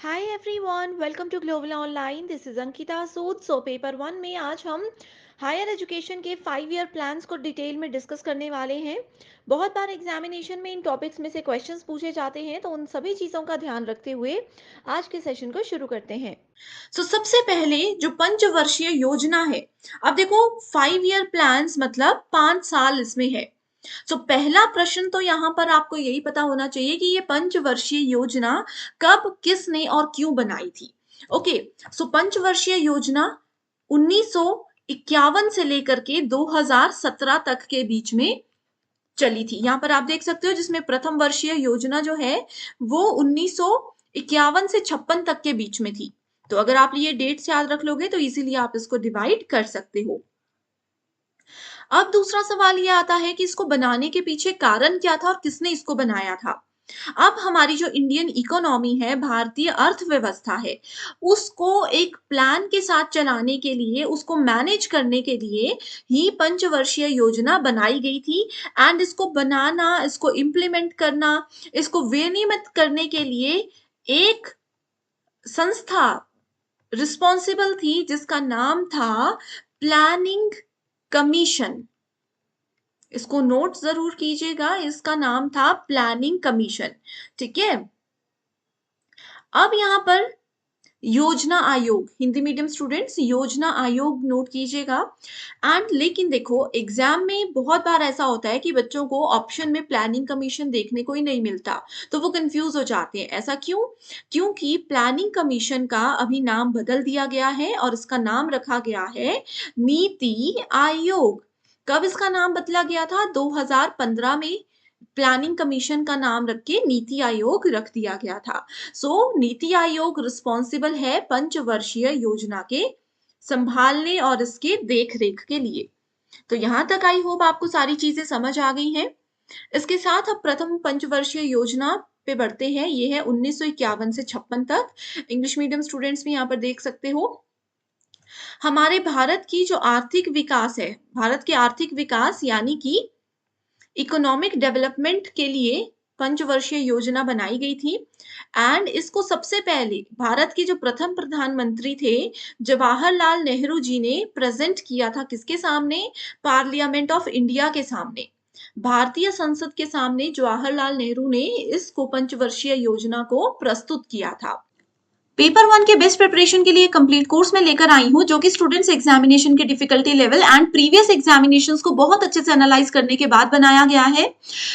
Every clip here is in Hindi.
Hi everyone, welcome to global online. This is Ankita Sood. So paper one में आज हम हायर एजुकेशन के 5 ईयर प्लान्स को डिटेल में डिस्कस करने वाले हैं। बहुत बार एग्जामिनेशन में इन टॉपिक्स में से क्वेश्चंस पूछे जाते हैं, तो उन सभी चीज़ों का ध्यान रखते हुए आज के सेशन को शुरू करते हैं। सबसे पहले जो पंचवर्षीय योजना है। अब देखो 5 ईयर प्लान्स मतलब 5 साल इसमें है। पहला प्रश्न तो यहाँ पर आपको यही पता होना चाहिए कि ये पंचवर्षीय योजना कब, किसने और क्यों बनाई थी। ओके। पंचवर्षीय योजना 1951 से लेकर के 2017 तक के बीच में चली थी। यहाँ पर आप देख सकते हो जिसमें प्रथम वर्षीय योजना जो है वो 1951 से 56 तक के बीच में थी। तो अगर आप ये डेट्स याद रख लोगे तो इजीली आप इसको डिवाइड कर सकते हो। अब दूसरा सवाल ये आता है कि इसको बनाने के पीछे कारण क्या था और किसने इसको बनाया था। अब हमारी जो इंडियन इकोनॉमी है, भारतीय अर्थव्यवस्था है, उसको एक प्लान के साथ चलाने के लिए, उसको मैनेज करने के लिए ही पंचवर्षीय योजना बनाई गई थी। एंड इसको बनाना, इसको इम्प्लीमेंट करना, इसको विनियमित करने के लिए एक संस्था रिस्पॉन्सिबल थी जिसका नाम था प्लानिंग कमीशन। इसको नोट जरूर कीजिएगा, इसका नाम था प्लानिंग कमीशन। ठीक है। अब यहाँ पर योजना आयोग, हिंदी मीडियम स्टूडेंट्स योजना आयोग नोट कीजिएगा। एंड लेकिन देखो एग्जाम में बहुत बार ऐसा होता है कि बच्चों को ऑप्शन में प्लानिंग कमीशन देखने को ही नहीं मिलता, तो वो कंफ्यूज हो जाते हैं। ऐसा क्यों? क्योंकि प्लानिंग कमीशन का अभी नाम बदल दिया गया है और इसका नाम रखा गया है नीति आयोग। कब इसका नाम बदला गया था? 2015 में प्लानिंग कमीशन का नाम रख के नीति आयोग रख दिया गया था। नीति आयोग रिस्पॉन्सिबल है पंचवर्षीय योजना के संभालने और इसके देख रेख के लिए। तो यहां तक आई होप आपको सारी चीजें समझ आ गई हैं। इसके साथ अब प्रथम पंचवर्षीय योजना पे बढ़ते हैं। ये है 1951 से 56 तक। इंग्लिश मीडियम स्टूडेंट्स भी यहाँ पर देख सकते हो। हमारे भारत की जो आर्थिक विकास है, भारत के आर्थिक विकास यानी कि इकोनॉमिक डेवलपमेंट के लिए पंचवर्षीय योजना बनाई गई थी। एंड इसको सबसे पहले भारत के जो प्रथम प्रधानमंत्री थे जवाहरलाल नेहरू जी ने प्रेजेंट किया था किसके सामने? पार्लियामेंट ऑफ इंडिया के सामने, भारतीय संसद के सामने जवाहरलाल नेहरू ने इसको पंचवर्षीय योजना को प्रस्तुत किया था। पेपर वन के बेस्ट प्रिपरेशन के लिए कंप्लीट कोर्स में लेकर आई हूँ, जो कि स्टूडेंट्स एग्जामिनेशन के difficulty level and previous examinations को बहुत अच्छे से एनालाइज करने के बाद बनाया गया है।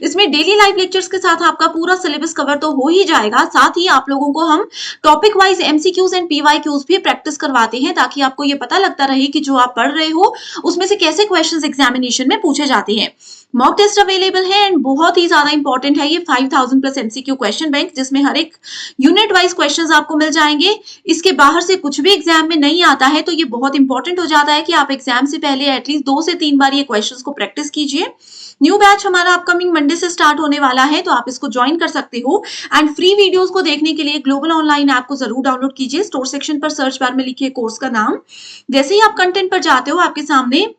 इसमें डेली लाइव लेक्चर्स के साथ आपका पूरा सिलेबस कवर तो हो ही जाएगा, साथ ही आप लोगों को हम topic wise MCQs and PYQs भी प्रैक्टिस करवाते हैं, ताकि आपको ये पता लगता रहे कि जो आप पढ़ रहे हो उसमें से कैसे क्वेश्चन एग्जामिनेशन में पूछे जाते हैं। मॉक टेस्ट अवेलेबल है एंड बहुत ही ज्यादा इंपॉर्टेंट है ये 5000 प्लस एमसीक्यू क्वेश्चन बैंक, जिसमें हर एक यूनिट वाइज क्वेश्चंस आपको मिल जाएंगे। इसके बाहर से कुछ भी एग्जाम में नहीं आता है, तो ये बहुत इंपॉर्टेंट हो जाता है कि आप एग्जाम से पहले एटलीस्ट 2 से 3 बार ये क्वेश्चंस को प्रैक्टिस कीजिए। न्यू बैच हमारा अपकमिंग मंडे से स्टार्ट होने वाला है, तो आप इसको ज्वाइन कर सकते हो। एंड फ्री वीडियोस को देखने के लिए ग्लोबल ऑनलाइन ऐप को जरूर डाउनलोड कीजिए। स्टोर सेक्शन पर सर्च बार में लिखिए कोर्स का नाम। जैसे ही आप कंटेंट पर जाते हो आपके सामने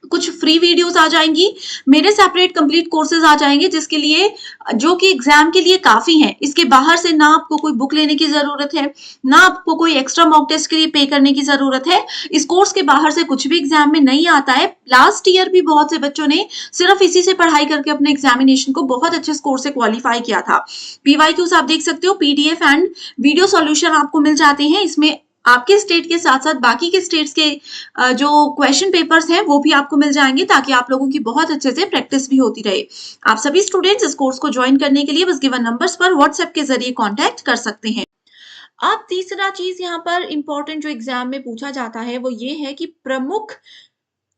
कुछ फ्री वीडियोस आ जाएंगी, मेरे सेपरेट कंप्लीट कोर्सेज आ जाएंगे, जिसके लिए जो कि एग्जाम के लिए काफी है। इसके बाहर से ना आपको कोई बुक लेने की जरूरत है, ना आपको कोई एक्स्ट्रा मॉक टेस्ट के लिए पे करने की जरूरत है। इस कोर्स के बाहर से कुछ भी एग्जाम में नहीं आता है। लास्ट ईयर भी बहुत से बच्चों ने सिर्फ इसी से पढ़ाई करके अपने एग्जामिनेशन को बहुत अच्छे स्कोर से क्वालिफाई किया था। पीवाईक्यूज आप देख सकते हो, पीडीएफ एंड वीडियो सॉल्यूशन आपको मिल जाते हैं। इसमें आपके स्टेट के साथ साथ बाकी के स्टेट्स के जो क्वेश्चन पेपर्स हैं वो भी आपको मिल जाएंगे, ताकि आप लोगों की बहुत अच्छे से प्रैक्टिस भी होती रहे। आप सभी स्टूडेंट्स इस कोर्स को ज्वाइन करने के लिए बस गिवन नंबर्स पर व्हाट्सएप के जरिए कांटेक्ट कर सकते हैं। अब तीसरा चीज यहाँ पर इंपॉर्टेंट जो एग्जाम में पूछा जाता है वो ये है कि प्रमुख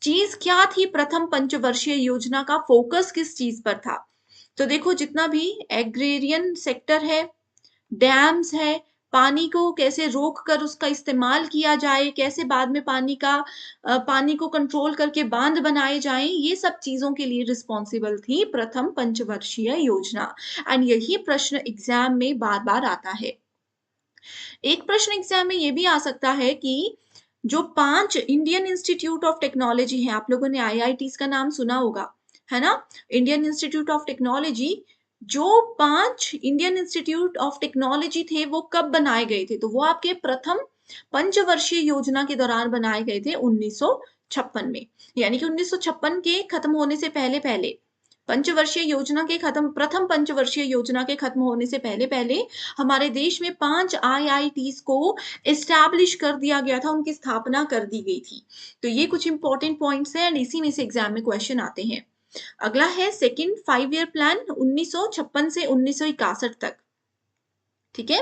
चीज क्या थी प्रथम पंचवर्षीय योजना का, फोकस किस चीज पर था। तो देखो जितना भी एग्रेरियन सेक्टर है, डैम्स है, पानी को कैसे रोक कर उसका इस्तेमाल किया जाए, कैसे बाद में पानी को कंट्रोल करके बांध बनाए जाएं, ये सब चीजों के लिए रिस्पॉन्सिबल थी प्रथम पंचवर्षीय योजना। एंड यही प्रश्न एग्जाम में बार बार आता है। एक प्रश्न एग्जाम में ये भी आ सकता है कि जो 5 इंडियन इंस्टीट्यूट ऑफ टेक्नोलॉजी है, आप लोगों ने आईआईटीज का नाम सुना होगा, है ना। इंडियन इंस्टीट्यूट ऑफ टेक्नोलॉजी जो 5 इंडियन इंस्टीट्यूट ऑफ टेक्नोलॉजी थे वो कब बनाए गए थे? तो वो आपके प्रथम पंचवर्षीय योजना के दौरान बनाए गए थे 1956 में। यानी कि 1956 के खत्म होने से पहले-पहले पंचवर्षीय योजना के खत्म प्रथम पंचवर्षीय योजना के खत्म होने से पहले-पहले हमारे देश में 5 आईआईटीज़ को एस्टैब्लिश कर दिया गया था, उनकी स्थापना कर दी गई थी। तो ये कुछ इंपॉर्टेंट पॉइंट्स हैं एंड इसी में से एग्जाम में क्वेश्चन आते हैं। अगला है सेकंड 5 ईयर प्लान 1956 से 1961 तक। ठीक है,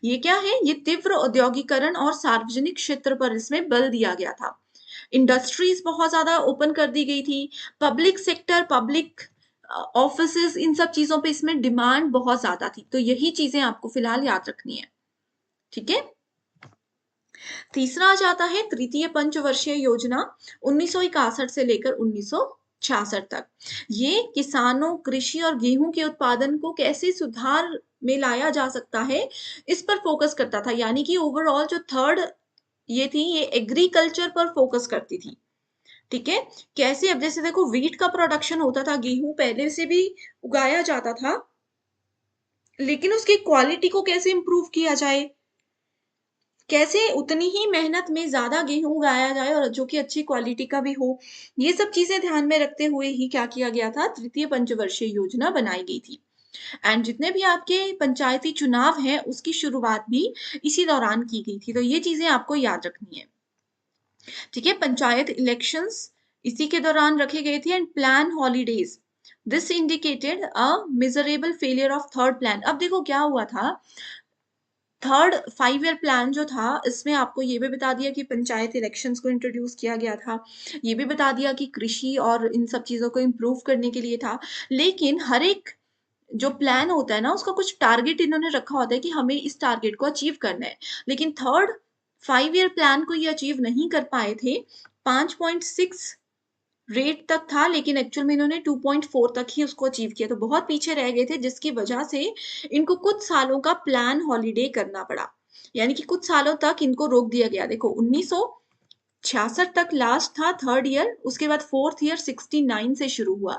ये क्या है? ये तीव्र औद्योगिकरण और सार्वजनिक क्षेत्र पर इसमें बल दिया गया था। इंडस्ट्रीज बहुत ज्यादा ओपन कर दी गई थी। पब्लिक सेक्टर, पब्लिक ऑफिसेज, इन सब चीजों पे इसमें डिमांड बहुत ज्यादा थी। तो यही चीजें आपको फिलहाल याद रखनी है। ठीक है, तीसरा आ जाता है तृतीय पंचवर्षीय योजना 1961 से लेकर 1966 तक। ये किसानों, कृषि और गेहूं के उत्पादन को कैसे सुधार में लाया जा सकता है, इस पर फोकस करता था। यानी कि ओवरऑल जो थर्ड ये थी, ये एग्रीकल्चर पर फोकस करती थी। ठीक है, कैसे? अब जैसे देखो, वीट का प्रोडक्शन होता था, गेहूं पहले से भी उगाया जाता था, लेकिन उसकी क्वालिटी को कैसे इंप्रूव किया जाए, कैसे उतनी ही मेहनत में ज्यादा गेहूं उगाया जाए और जो कि अच्छी क्वालिटी का भी हो, ये सब चीजें ध्यान में रखते हुए ही क्या किया गया था? तृतीय पंचवर्षीय योजना बनाई गई थी। एंड जितने भी आपके पंचायती चुनाव हैं, उसकी शुरुआत भी इसी दौरान की गई थी। तो ये चीजें आपको याद रखनी है। ठीक है, पंचायत इलेक्शंस इसी के दौरान रखे गए थे। And plan holidays, this indicated a miserable failure of third plan. अब देखो क्या हुआ था, थर्ड 5 ईयर प्लान जो था, इसमें आपको ये भी बता दिया कि पंचायत इलेक्शंस को इंट्रोड्यूस किया गया था। ये भी बता दिया कि कृषि और इन सब चीज़ों को इम्प्रूव करने के लिए था। लेकिन हर एक जो प्लान होता है ना, उसका कुछ टारगेट इन्होंने रखा होता है कि हमें इस टारगेट को अचीव करना है। लेकिन थर्ड 5 ईयर प्लान को ये अचीव नहीं कर पाए थे। 5.6 रेट तक था, लेकिन एक्चुअल में इन्होंने 2.4 तक ही उसको अचीव किया। तो बहुत पीछे रह गए थे, जिसकी वजह से इनको कुछ सालों का प्लान हॉलीडे करना पड़ा। यानी कि कुछ सालों तक इनको रोक दिया गया। देखो, 1966 तक लास्ट था थर्ड ईयर, उसके बाद फोर्थ ईयर 69 से शुरू हुआ।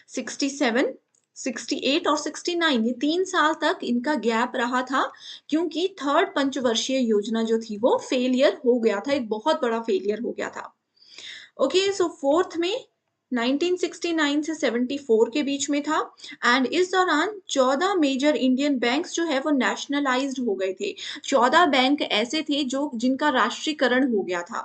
67, 68 और 69, ये 3 साल तक इनका गैप रहा था, क्योंकि थर्ड पंचवर्षीय योजना जो थी वो फेलियर हो गया था, एक बहुत बड़ा फेलियर हो गया था। ओके, सो फोर्थ में 1969 से 74 के बीच में था। एंड इस दौरान 14 मेजर इंडियन बैंक्स जो है वो नेशनलाइज्ड हो गए थे। 14 बैंक ऐसे थे जो जिनका राष्ट्रीयकरण हो गया था।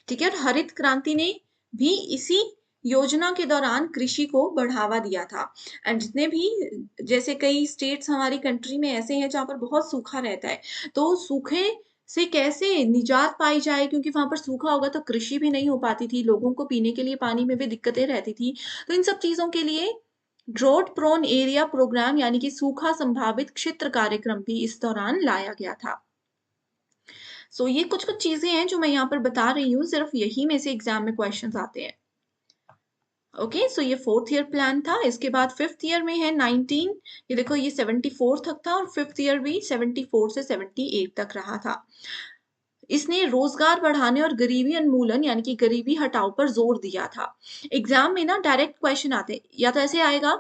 ठीक है, और हरित क्रांति ने भी इसी योजना के दौरान कृषि को बढ़ावा दिया था। एंड जितने भी, जैसे कई स्टेट्स हमारी कंट्री में ऐसे हैं जहाँ पर बहुत सूखा रहता है, तो सूखे से कैसे निजात पाई जाए, क्योंकि वहां पर सूखा होगा तो कृषि भी नहीं हो पाती थी, लोगों को पीने के लिए पानी में भी दिक्कतें रहती थी। तो इन सब चीजों के लिए ड्रॉट प्रोन एरिया प्रोग्राम, यानी कि सूखा संभावित क्षेत्र कार्यक्रम भी इस दौरान लाया गया था। सो ये कुछ कुछ चीजें हैं जो मैं यहाँ पर बता रही हूँ, सिर्फ यही में से एग्जाम में क्वेश्चंस आते हैं। ओके, सो ये फोर्थ ईयर प्लान था। इसके बाद फिफ्थ ईयर में है 19, ये देखो, ये 74 तक था, और फिफ्थ ईयर भी 74 से 78 तक रहा था। इसने रोजगार बढ़ाने और गरीबी उन्मूलन, यानी कि गरीबी हटाओ पर जोर दिया था। एग्जाम में ना डायरेक्ट क्वेश्चन आते, या तो ऐसे आएगा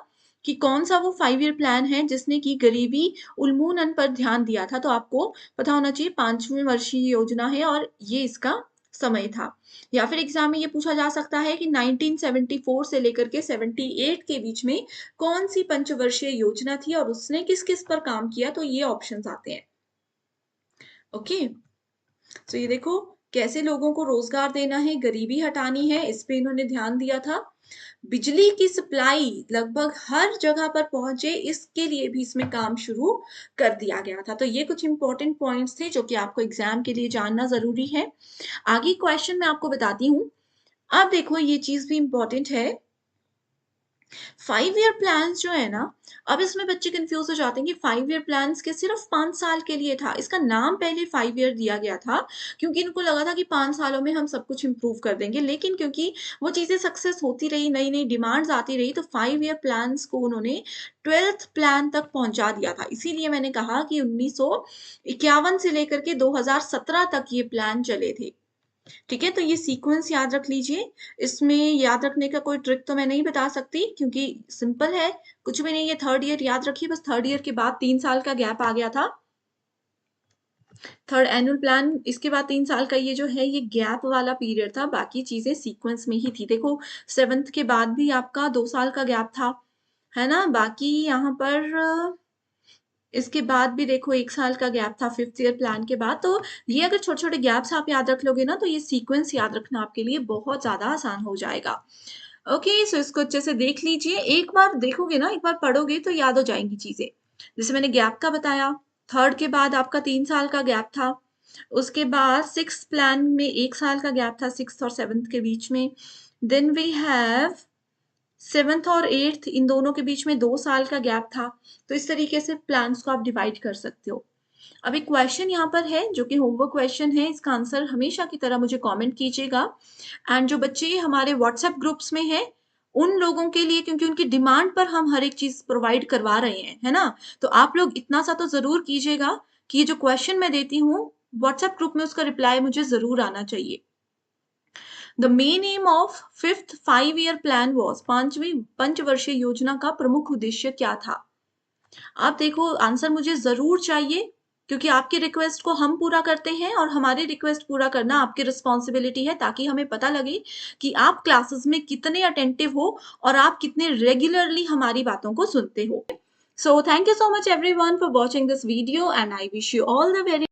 कि कौन सा वो 5 ईयर प्लान है जिसने की गरीबी उन्मूलन पर ध्यान दिया था। तो आपको पता होना चाहिए 5वीं वर्षीय योजना है और ये इसका समय था। या फिर एग्जाम में ये पूछा जा सकता है कि 1974 से लेकर के 78 के बीच में कौन सी पंचवर्षीय योजना थी और उसने किस किस पर काम किया। तो ये ऑप्शंस आते हैं। ओके, तो ये देखो, कैसे लोगों को रोजगार देना है, गरीबी हटानी है, इस पे इन्होंने ध्यान दिया था। बिजली की सप्लाई लगभग हर जगह पर पहुंचे, इसके लिए भी इसमें काम शुरू कर दिया गया था। तो ये कुछ इंपॉर्टेंट पॉइंट्स थे जो कि आपको एग्जाम के लिए जानना जरूरी है। आगे क्वेश्चन मैं आपको बताती हूँ। अब देखो, ये चीज भी इंपॉर्टेंट है। 5 ईयर प्लान्स जो है ना, अब इसमें बच्चे कंफ्यूज हो जाते हैं कि 5 ईयर प्लान्स के सिर्फ 5 साल के लिए था। इसका नाम पहले 5 ईयर दिया गया था, क्योंकि इनको लगा था कि 5 सालों में हम सब कुछ इम्प्रूव कर देंगे। लेकिन क्योंकि वो चीजें सक्सेस होती रही, नई नई डिमांड्स आती रही, तो 5 ईयर प्लान्स को उन्होंने 12th प्लान तक पहुंचा दिया था। इसीलिए मैंने कहा कि 1951 से लेकर के 2017 तक ये प्लान चले थे। ठीक है, तो ये सीक्वेंस याद रख लीजिए। इसमें याद रखने का कोई ट्रिक तो मैं नहीं बता सकती क्योंकि सिंपल है, कुछ भी नहीं है। थर्ड ईयर याद रखिए, बस थर्ड ईयर के बाद 3 साल का गैप आ गया था। थर्ड एनुअल प्लान, इसके बाद 3 साल का ये जो है ये गैप वाला पीरियड था, बाकी चीज़ें सीक्वेंस में ही थी। देखो 7th के बाद भी आपका 2 साल का गैप था, है ना? बाकी यहाँ पर इसके बाद भी देखो 1 साल का गैप था 5th ईयर प्लान के बाद। तो ये अगर छोटे-छोटे गैप्स आप याद रख लोगे ना, तो ये सीक्वेंस याद रखना आपके लिए बहुत ज़्यादा आसान हो जाएगा। ओके, सो इसको अच्छे से देख लीजिए। एक बार देखोगे ना, एक बार पढ़ोगे तो याद हो जाएँगी चीज़ें। जैसे मैंने गैप का बताया, थर्ड के बाद आपका 3 साल का गैप था। उसके बाद 6th प्लान में 1 साल का गैप था 6th और 7th के बीच में। देन वी हैव 7th और 8th, इन दोनों के बीच में 2 साल का गैप था। तो इस तरीके से प्लान्स को आप डिवाइड कर सकते हो। अब एक क्वेश्चन यहाँ पर है जो कि होमवर्क क्वेश्चन है, इसका आंसर हमेशा की तरह मुझे कमेंट कीजिएगा। एंड जो बच्चे हमारे व्हाट्सएप ग्रुप्स में हैं, उन लोगों के लिए, क्योंकि उनकी डिमांड पर हम हर एक चीज़ प्रोवाइड करवा रहे हैं, है ना? तो आप लोग इतना सा तो ज़रूर कीजिएगा कि ये जो क्वेश्चन मैं देती हूँ, व्हाट्सएप ग्रुप में उसका रिप्लाई मुझे ज़रूर आना चाहिए। The main aim of 5th 5 year plan was, 5वीं पंचवर्षीय योजना का प्रमुख उद्देश्य क्या था? आप देखो आंसर मुझे ज़रूर चाहिए क्योंकि आपकी रिक्वेस्ट को हम पूरा करते हैं और हमारी रिक्वेस्ट पूरा करना आपकी रिस्पॉन्सिबिलिटी है, ताकि हमें पता लगे कि आप क्लासेस में कितने अटेंटिव हो और आप कितने रेगुलरली हमारी बातों को सुनते हो। So thank you so much everyone for watching this video and I wish you all the very